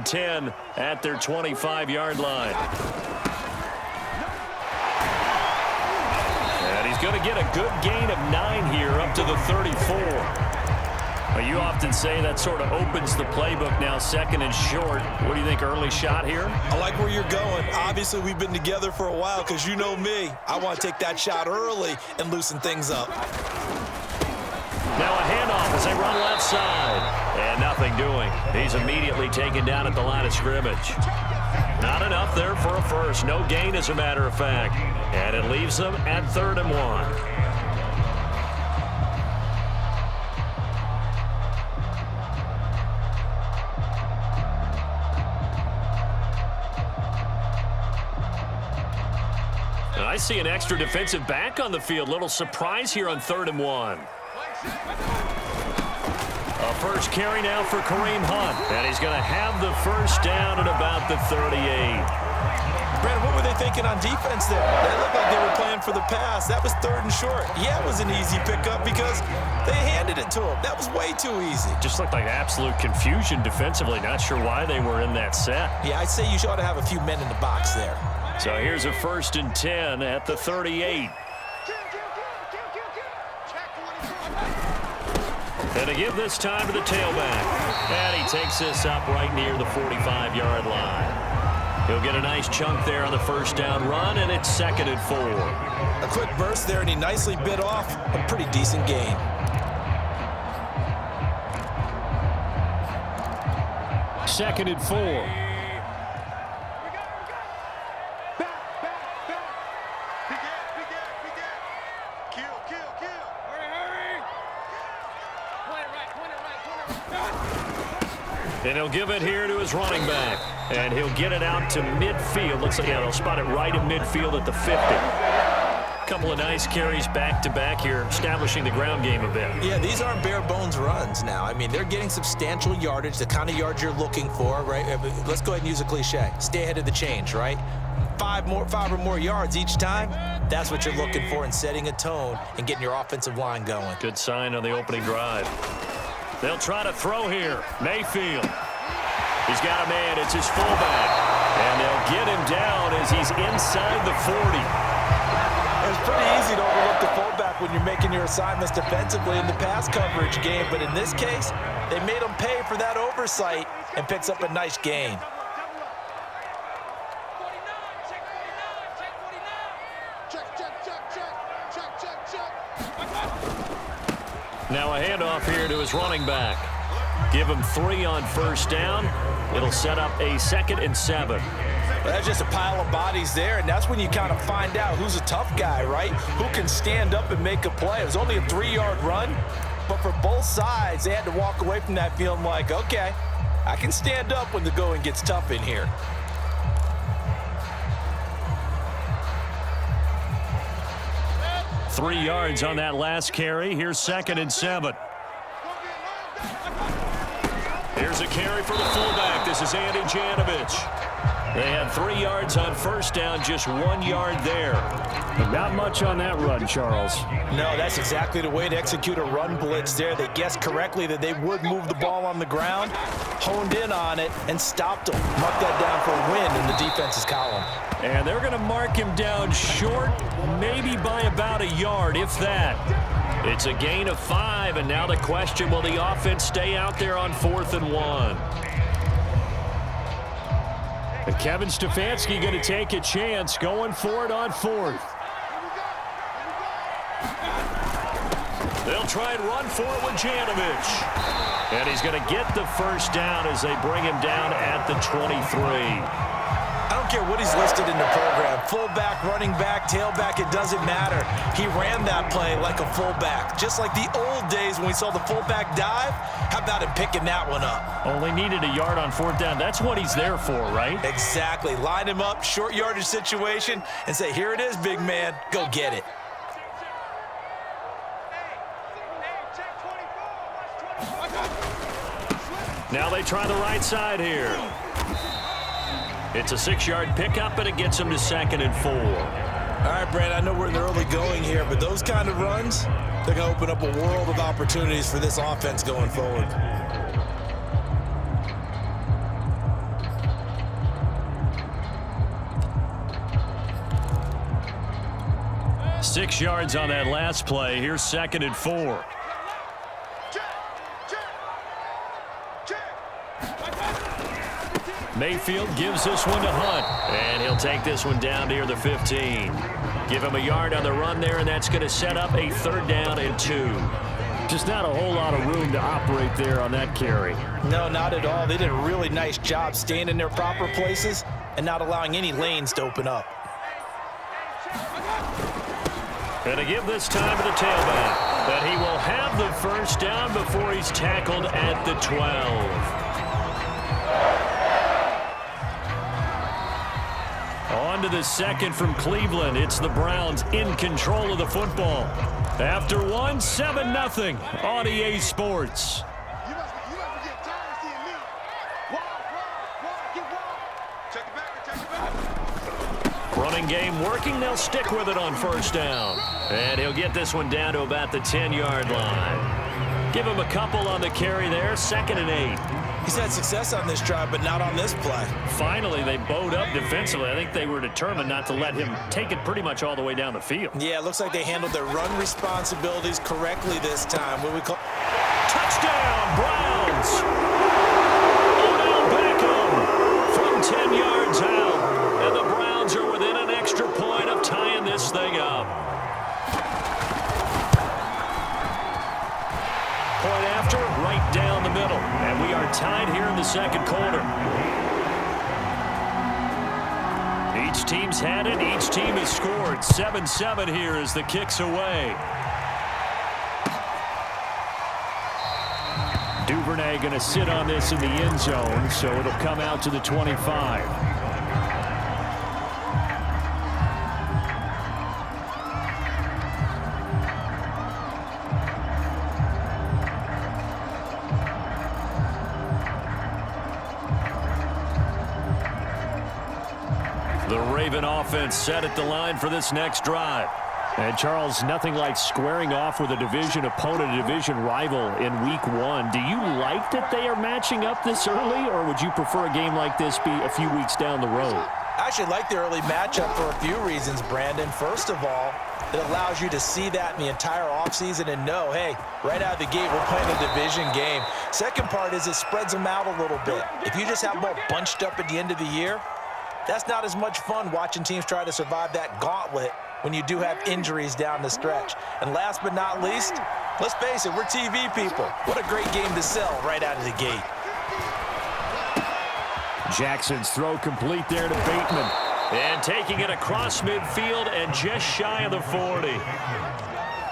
10 at their 25-yard line. And he's going to get a good gain of 9 here up to the 34. Well, you often say that sort of opens the playbook now, second and short. What do you think, early shot here? I like where you're going. Obviously, we've been together for a while because you know me. I want to take that shot early and loosen things up. Now a handoff as they run left side. And nothing doing. He's immediately taken down at the line of scrimmage. Not enough there for a first. No gain, as a matter of fact. And it leaves them at 3rd and 1. I see an extra defensive back on the field. Little surprise here on 3rd and 1. A first carry now for Kareem Hunt. And he's going to have the first down at about the 38. Brandon, what were they thinking on defense there? They looked like they were playing for the pass. That was 3rd and short. Yeah, it was an easy pickup because they handed it to him. That was way too easy. Just looked like absolute confusion defensively. Not sure why they were in that set. Yeah, I'd say you ought to have a few men in the box there. So here's a 1st and 10 at the 38. And to give this time to the tailback. And he takes this up right near the 45-yard line. He'll get a nice chunk there on the first down run, and it's 2nd and 4. A quick burst there, and he nicely bit off a pretty decent gain. Second and 4. And he'll give it here to his running back. And he'll get it out to midfield. Looks like they'll spot it right in midfield at the 50. A couple of nice carries back-to-back here, establishing the ground game a bit. Yeah, these aren't bare-bones runs now. I mean, they're getting substantial yardage, the kind of yards you're looking for, right? Let's go ahead and use a cliche. Stay ahead of the change, right? 5 or more yards each time. That's what you're looking for in setting a tone and getting your offensive line going. Good sign on the opening drive. They'll try to throw here. Mayfield. He's got a man. It's his fullback. And they'll get him down as he's inside the 40. It's pretty easy to overlook the fullback when you're making your assignments defensively in the pass coverage game. But in this case, they made him pay for that oversight and picks up a nice gain. Now a handoff here to his running back. Give him 3 on first down. It'll set up a 2nd and 7. Well, that's just a pile of bodies there, and that's when you kind of find out who's a tough guy, right? Who can stand up and make a play. It was only a 3-yard run, but for both sides, they had to walk away from that feeling like, okay, I can stand up when the going gets tough in here. Three yards on that last carry. Here's 2nd and 7. Here's a carry for the fullback. This is Andy Janovich. They had 3 yards on first down, just 1 yard there. But not much on that run, Charles. No, that's exactly the way to execute a run blitz there. They guessed correctly that they would move the ball on the ground, honed in on it, and stopped them. Marked that down for a win in the defense's column. And they're going to mark him down short, maybe by about a yard, if that. It's a gain of 5, and now the question, will the offense stay out there on 4th and 1? And Kevin Stefanski going to take a chance, going for it on 4th. They'll try and run for it with Janovich. And he's going to get the first down as they bring him down at the 23. I don't care what he's listed in the program. Fullback, running back, tailback, it doesn't matter. He ran that play like a fullback. Just like the old days when we saw the fullback dive. How about him picking that one up? Only needed a yard on 4th down. That's what he's there for, right? Exactly. Line him up, short yardage situation, and say, here it is, big man. Go get it. Now they try the right side here. It's a 6-yard pickup, and it gets him to 2nd and 4. All right, Brad, I know we're in the early going here, but those kind of runs, they're going to open up a world of opportunities for this offense going forward. 6 yards on that last play. Here's 2nd and 4. Mayfield gives this one to Hunt, and he'll take this one down near the 15. Give him a yard on the run there, and that's going to set up a 3rd down and 2. Just not a whole lot of room to operate there on that carry. No, not at all. They did a really nice job staying in their proper places and not allowing any lanes to open up. And to give this time to the tailback, but he will have the 1st down before he's tackled at the 12. On to the 2nd from Cleveland. It's the Browns in control of the football. After 1, 7-0 on EA Sports. Running game working. They'll stick with it on 1st down. And he'll get this one down to about the 10-yard line. Give him a couple on the carry there. 2nd and 8. He's had success on this drive, but not on this play. Finally, they bowed up defensively. I think they were determined not to let him take it pretty much all the way down the field. Yeah, it looks like they handled their run responsibilities correctly this time. What we call touchdown, Browns! Odell Beckham from 10 yards out. And the Browns are within an extra point of tying this thing up. Point after, right down the middle. And we are tied here in the 2nd quarter. Each team's had it. Each team has scored. 7-7 here as the kick's away. Duvernay going to sit on this in the end zone, so it'll come out to the 25. The Raven offense set at the line for this next drive. And, Charles, nothing like squaring off with a division opponent, a division rival in Week 1. Do you like that they are matching up this early, or would you prefer a game like this be a few weeks down the road? I actually like the early matchup for a few reasons, Brandon. First of all, it allows you to see that in the entire offseason and know, hey, right out of the gate, we're playing a division game. Second part is it spreads them out a little bit. If you just have them all bunched up at the end of the year, that's not as much fun watching teams try to survive that gauntlet when you do have injuries down the stretch. And last but not least, let's face it, we're TV people. What a great game to sell right out of the gate. Jackson's throw complete there to Bateman. And taking it across midfield and just shy of the 40.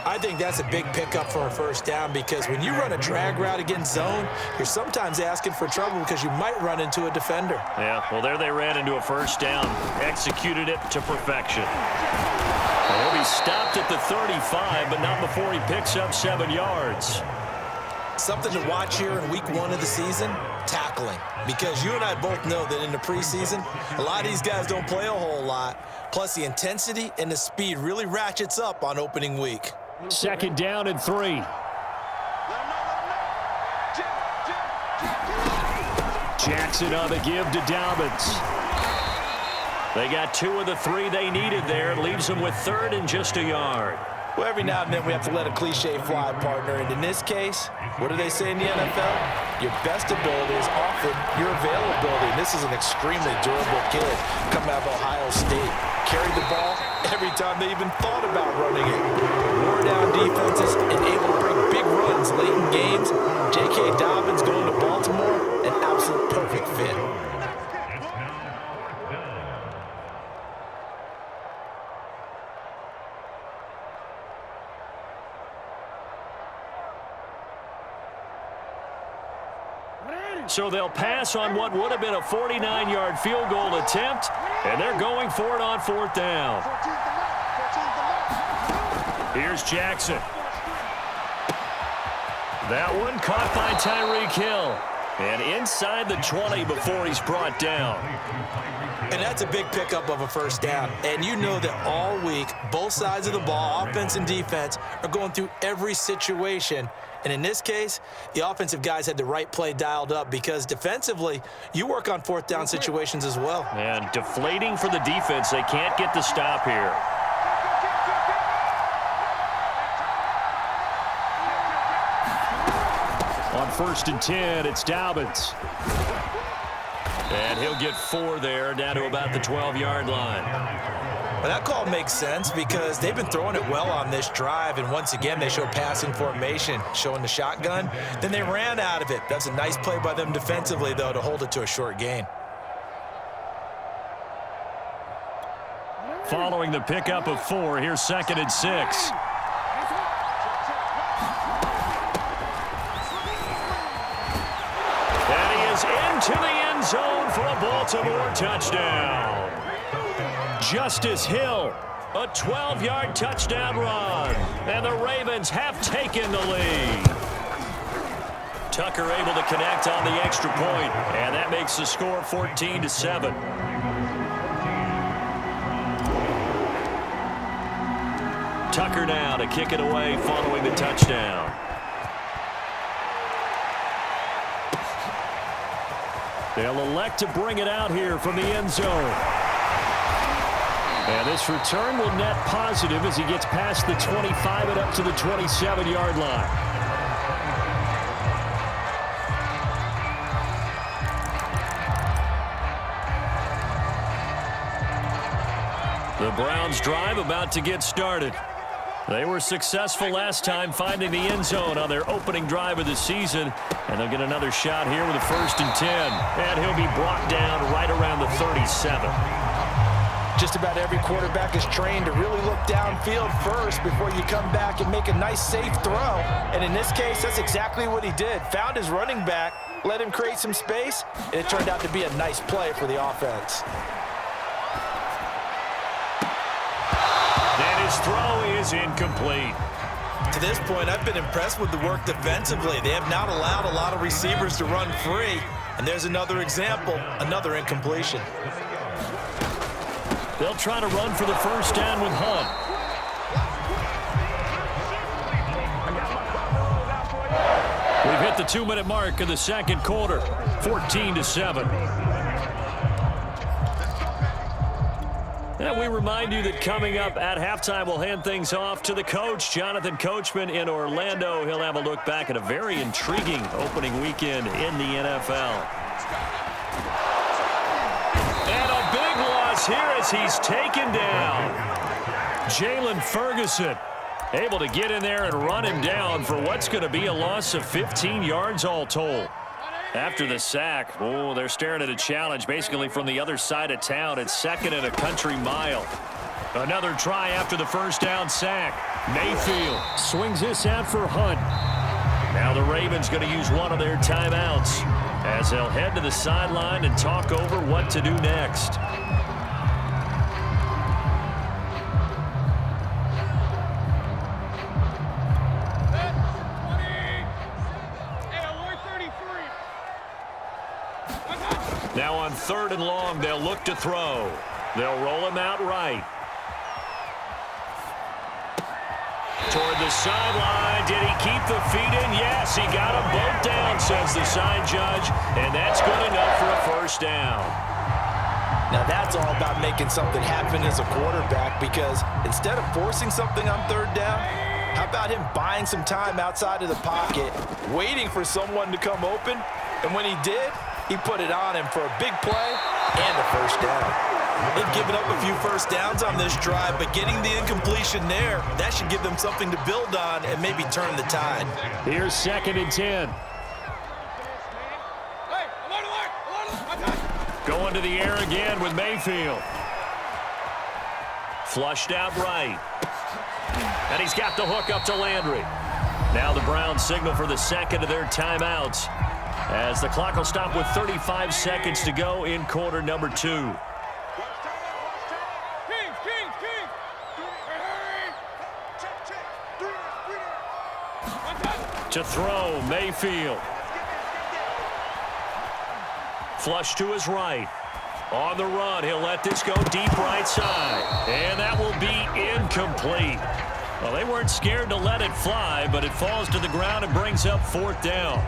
I think that's a big pickup for a 1st down because when you run a drag route against zone, you're sometimes asking for trouble because you might run into a defender. Yeah, well, there they ran into a 1st down. Executed it to perfection. Well, he'll be stopped at the 35, but not before he picks up 7 yards. Something to watch here in Week 1 of the season, tackling. Because you and I both know that in the preseason, a lot of these guys don't play a whole lot. Plus, the intensity and the speed really ratchets up on opening week. 2nd down and 3. Jackson on the give to Dobbins. They got 2 of the 3 they needed there. Leaves them with 3rd and just a yard. Well, every now and then we have to let a cliche fly, partner. And in this case, what do they say in the NFL? Your best ability is often your availability. And this is an extremely durable kid coming out of Ohio State. Carried the ball every time they even thought about running it. Wore down defenses and able to bring big runs late in games. J.K. Dobbins going to Baltimore, an absolute perfect fit. So they'll pass on what would have been a 49-yard field goal attempt, and they're going for it on 4th down. Here's Jackson. That one caught by Tyreek Hill. And inside the 20 before he's brought down. And that's a big pickup of a 1st down. And you know that all week, both sides of the ball, offense and defense, are going through every situation. And in this case, the offensive guys had the right play dialed up because defensively, you work on 4th down situations as well. And deflating for the defense. They can't get the stop here. 1st and 10. It's Dobbins. And he'll get 4 there, down to about the 12-yard line. Well, that call makes sense because they've been throwing it well on this drive, and once again, they show passing formation, showing the shotgun. Then they ran out of it. That's a nice play by them defensively, though, to hold it to a short gain. Following the pickup of 4, here's 2nd and 6. And he is into the end zone for a Baltimore touchdown. Justice Hill, a 12-yard touchdown run. And the Ravens have taken the lead. Tucker able to connect on the extra point, and that makes the score 14-7. Tucker now to kick it away following the touchdown. They'll elect to bring it out here from the end zone. And this return will net positive as he gets past the 25 and up to the 27-yard line. The Browns' drive about to get started. They were successful last time finding the end zone on their opening drive of the season, and they'll get another shot here with a 1st and 10. And he'll be brought down right around the 37. Just about every quarterback is trained to really look downfield first before you come back and make a nice, safe throw. And in this case, that's exactly what he did. Found his running back, let him create some space, and it turned out to be a nice play for the offense. And his throw is incomplete. To this point, I've been impressed with the work defensively. They have not allowed a lot of receivers to run free. And there's another example, another incompletion. They'll try to run for the 1st down with Hunt. We've hit the 2-minute mark of the 2nd quarter, 14-7. And we remind you that coming up at halftime, we'll hand things off to the coach, Jonathan Coachman in Orlando. He'll have a look back at a very intriguing opening weekend in the NFL. And a big loss here as he's taken down. Jalen Ferguson able to get in there and run him down for what's going to be a loss of 15 yards all told. After the sack, oh, they're staring at a challenge basically from the other side of town. It's 2nd and a country mile. Another try after the 1st down sack. Mayfield swings this out for Hunt. Now the Ravens going to use one of their timeouts as they'll head to the sideline and talk over what to do next. Now on 3rd and long, they'll look to throw. They'll roll him out right. Toward the sideline. Did he keep the feet in? Yes, he got them both down, says the sign judge. And that's good enough for a 1st down. Now that's all about making something happen as a quarterback, because instead of forcing something on 3rd down, how about him buying some time outside of the pocket, waiting for someone to come open, and when he did, he put it on him for a big play and a 1st down. They've given up a few 1st downs on this drive, but getting the incompletion there, that should give them something to build on and maybe turn the tide. Here's 2nd and 10. Going to the air again with Mayfield. Flushed out right. And he's got the hook up to Landry. Now the Browns signal for the 2nd of their timeouts, as the clock will stop with 35 seconds to go in quarter number 2. To throw, Mayfield. Flush to his right. On the run, he'll let this go deep right side. And that will be incomplete. Well, they weren't scared to let it fly, but it falls to the ground and brings up 4th down.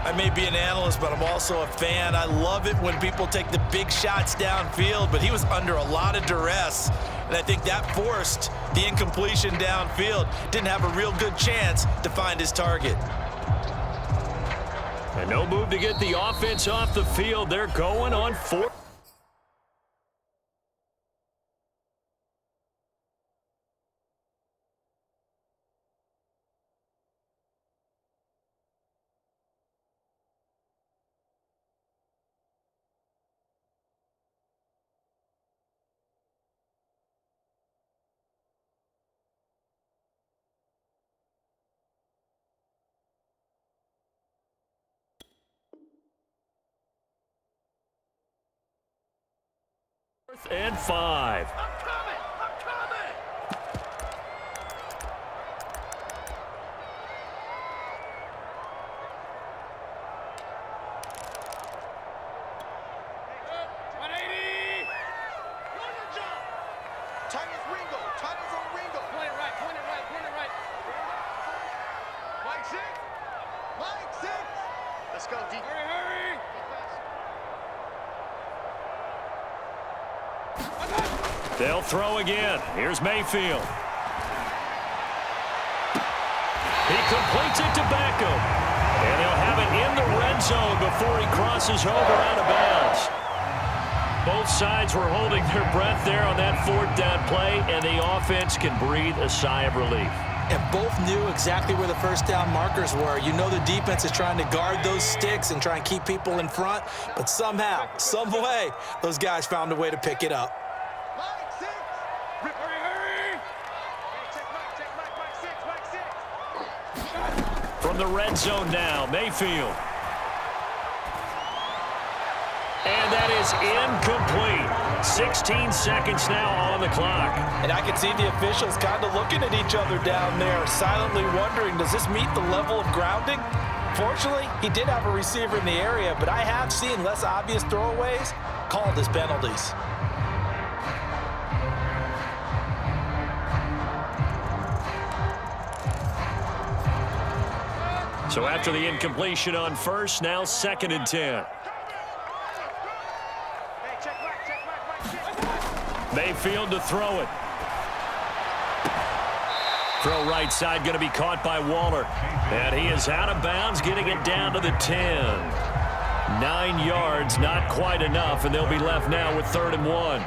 I may be an analyst, but I'm also a fan. I love it when people take the big shots downfield, but he was under a lot of duress, and I think that forced the incompletion downfield. Didn't have a real good chance to find his target. No move to get the offense off the field. They're going on 4th. And 5. I'm coming! I'm coming! Titus Ringo. Titus on Ringo. Point it right, point it right, point it right. Mike 6. Mike 6. Let's go, deep. Hurry! They'll throw again. Here's Mayfield. He completes it to Beckham. And they'll have it in the red zone before he crosses over out of bounds. Both sides were holding their breath there on that 4th down play, and the offense can breathe a sigh of relief. And both knew exactly where the first down markers were. You know the defense is trying to guard those sticks and try and keep people in front, but somehow, some way, those guys found a way to pick it up. Mike 6. Hurry! Mike 6. From the red zone now, Mayfield. And that is incomplete. 16 seconds now on the clock. And I can see the officials kind of looking at each other down there, silently wondering, does this meet the level of grounding? Fortunately, he did have a receiver in the area, but I have seen less obvious throwaways called as penalties. So after the incompletion on first, now 2nd and 10. Mayfield to throw it. Throw right side going to be caught by Waller. And he is out of bounds, getting it down to the 10. 9 yards, not quite enough, and they'll be left now with 3rd and 1.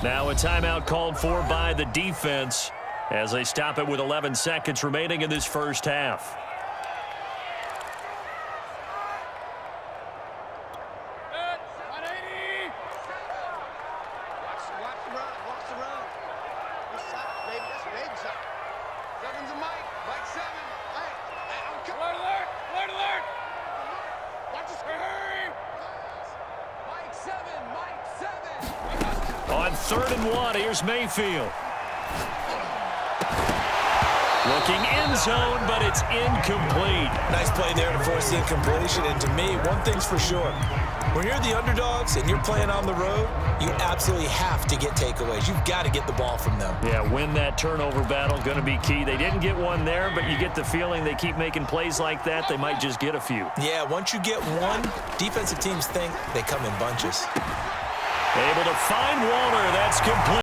Now a timeout called for by the defense as they stop it with 11 seconds remaining in this first half. Watch the run. This side, baby, that's baby side. 7's a Mike. Mike 7. Hey, I'm coming. Alert! Watch this. Hurry! Mike 7. Mike 7. On 3rd and 1, here's Mayfield. Looking end zone, but it's incomplete. Nice play there to force the incompletion, and to me, one thing's for sure. When you're the underdogs and you're playing on the road, you absolutely have to get takeaways. You've got to get the ball from them. Yeah, win that turnover battle, going to be key. They didn't get one there, but you get the feeling they keep making plays like that, they might just get a few. Yeah, once you get one, defensive teams think they come in bunches. Able to find Waller. That's complete.